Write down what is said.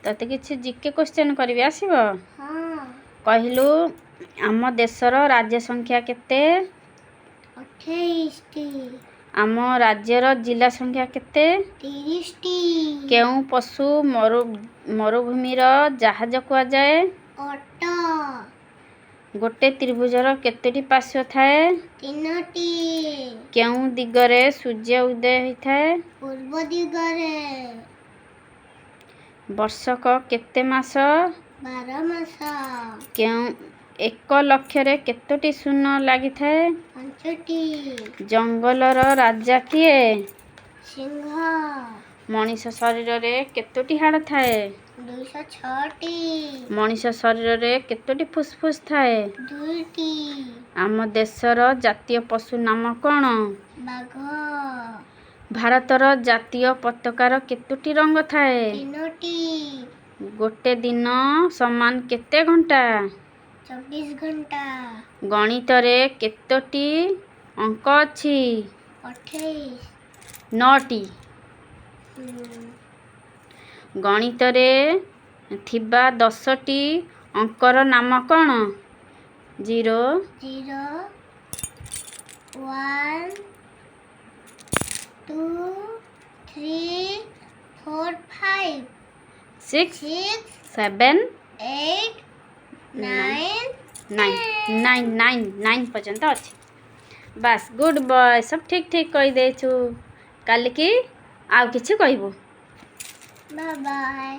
तते किछि GK question करबी आसीबो हाँ कहलु आम देशर राज्य संख्या केते 28 टी आम राज्यर जिला संख्या केते 30 टी केउ पशु मरुभूमिर जहाज कुआ जाए ऑटो गोटे त्रिभुजर केतेटी पार्श्व थाए 3 टी केउ दिगरे सूर्य उदय होइथाए पूर्व दिगरे वर्षक केते मास 12 मास केउ 1 लक्षरे केतोटी शून्य लागि थाए 5 टी जंगलर राजा किए सिंह मनीष शरीर रे केतोटी हाड़ थाए 206 टी मनीष शरीर रे केतोटी फुसफुस थाए 2 टी आम देशर जातीय पशु नाम कोन बाघ भारतर जातीय पताकार केतोटी रंग थाए 3 टी गोटे दिन समान केते घंटा 24 घंटा गणित रे केतोटी अंक अछि 28 9टी गणित रे थिबा 10टी अंकर नाम कोन 0 0 1 2 3 4 5 6 6 7 8 9 9 पर्यंत अच्छी बस गुड बॉय सब ठीक ठीक कही देछु काल की आउ किछि कहबो बाय बाय।